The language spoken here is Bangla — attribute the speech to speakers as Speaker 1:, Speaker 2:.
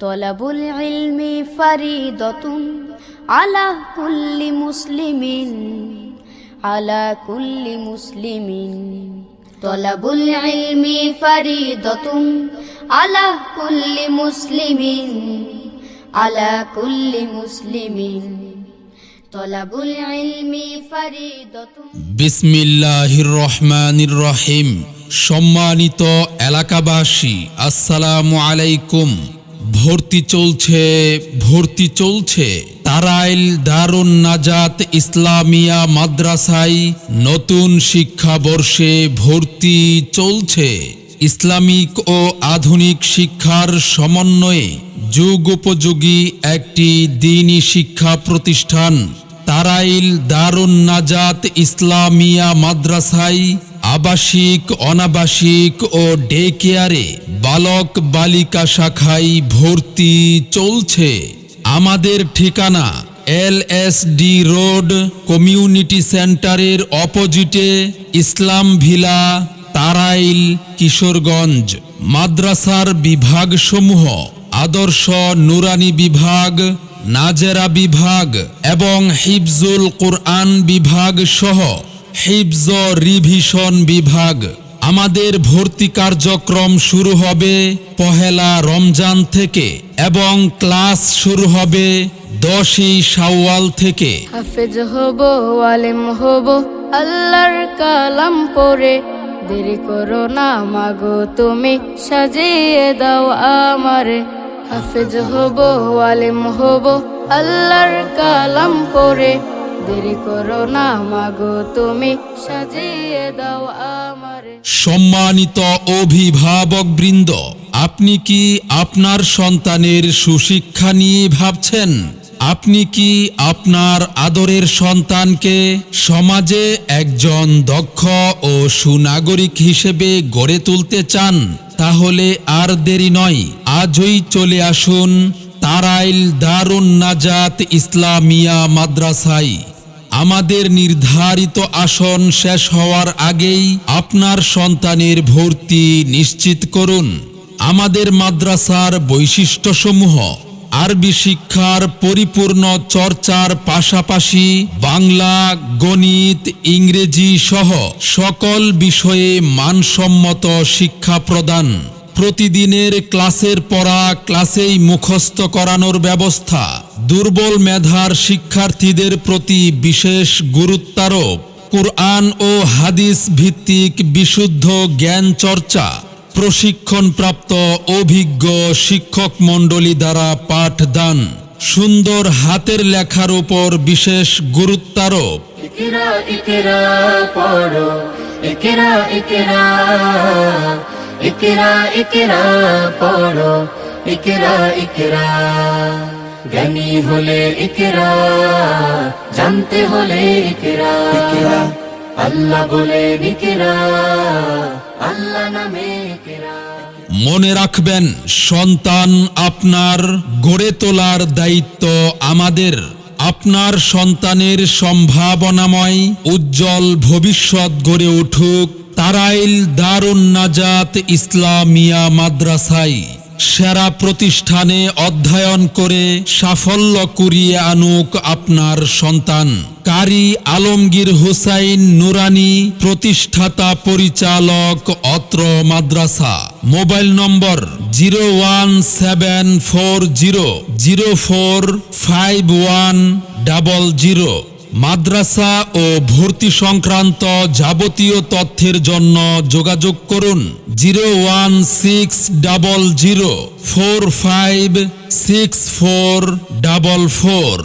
Speaker 1: তলাবুল ইলমি ফারিদাতুন আলা কুল্লি মুসলিমিন আলা কুল্লি মুসলিমিন তলাবুল ইলমি ফারিদাতুন আলা কুল্লি মুসলিমিন আলা কুল্লি মুসলিমিন তলাবুল ইলমি ফারিদাতুন।
Speaker 2: বিসমিল্লাহির রহমানির রহিম। সম্মানিত এলাকাবাসী, আসসালামু আলাইকুম। ভর্তি চলছে তারাইল দারুন নাজাত ইসলামিয়া মাদ্রাসায় নতুন শিক্ষাবর্ষে ভর্তি চলছে। ইসলামিক ও আধুনিক শিক্ষার সমন্বয়ে যুগোপযোগী একটি দ্বীনি শিক্ষা প্রতিষ্ঠান তারাইল দারুন নাজাত ইসলামিয়া মাদ্রাসায় আবাসিক, অনাবাসিক ও ডে কেয়ারে বালক বালিকা শাখায় ভর্তি চলছে। আমাদের ঠিকানা LSD রোড, কমিউনিটি সেন্টারের অপোজিটে, ইসলাম ভিলা, তারাইল, কিশোরগঞ্জ। মাদ্রাসার বিভাগসমূহ আদর্শ নুরানি বিভাগ, নাজেরা বিভাগ এবং হিফজুল কোরআন বিভাগ সহ হিফজ রিভিশন বিভাগ। আমাদের ভর্তি কার্যক্রম শুরু হবে পহেলা রমজান থেকে এবং ক্লাস শুরু হবে 10ই শাওয়াল থেকে।
Speaker 1: হাফেজ হব, আলেম হব, আল্লাহর কালাম পড়ে, দেরি করো না মাগো তুমি, সাজিয়ে দাও আমারে। হাফেজ হব, আলেম হব, আল্লাহর কালাম পড়ে, দেরি করো না মাগো তুমি, সাজিয়ে দাও আমারে।
Speaker 2: সম্মানিত অভিভাবকবৃন্দ, আপনি কি আপনার সন্তানের সুশিক্ষা নিয়ে ভাবছেন? আপনি কি আপনার আদরের সন্তানকে সমাজে একজন দক্ষ ও সুনাগরিক হিসেবে গড়ে তুলতে চান? তাহলে আর দেরি নয়, আজই চলে আসুন তারাইল দারুন নাজাত ইসলামিয়া মাদ্রাসায়। আমাদের নির্ধারিত আসন শেষ হওয়ার আগেই আপনার সন্তানের ভর্তি নিশ্চিত করুন। আমাদের মাদ্রাসার বৈশিষ্ট্যসমূহ: আরবি শিক্ষার পরিপূর্ণ চর্চার পাশাপাশি বাংলা, গণিত, ইংরেজি সহ সকল বিষয়ে মানসম্মত শিক্ষা প্রদান। প্রতিদিনের ক্লাসের পড়া ক্লাসেই মুখস্থ করানোর ব্যবস্থা। দুর্বল মেধার শিক্ষার্থীদের প্রতি বিশেষ গুরুত্বারোপ। কুরআন ও হাদিস ভিত্তিক বিশুদ্ধ জ্ঞান চর্চা। প্রশিক্ষণপ্রাপ্ত অভিজ্ঞ শিক্ষক মণ্ডলী দ্বারা পাঠদান। সুন্দর হাতের লেখার উপর বিশেষ গুরুত্বারোপ।
Speaker 3: ইকরা ইকরা পড়ো, ইকরা ইকরা, ইকরা ইকরা পড়ো, ইকরা ইকরা। জ্ঞানী হলে ইকরা, জানতে হলে ইকরা। আল্লাহ বলে ইকরা, আল্লাহ নামে ইকরা।
Speaker 2: মনে রাখবেন, সন্তান আপনার, গড়ে তোলার দায়িত্ব আমাদের। আপনার সন্তানের সম্ভাবনাময় উজ্জ্বল ভবিষ্যৎ গড়ে উঠুক তারাইল দারুন নাজাত ইসলামিয়া মাদ্রাসায়। সেরা প্রতিষ্ঠানে অধ্যয়ন করে সাফল্য কুড়িয়ে আনুক আপনার সন্তান। কারি আলমগীর হুসাইন নুরানি, প্রতিষ্ঠাতা পরিচালক, অত্র মাদ্রাসা। মোবাইল নম্বর 01740045100। মাদ্রাসা ও ভর্তি সংক্রান্ত যাবতীয় তথ্যের জন্য যোগাযোগ করুন 01600456444।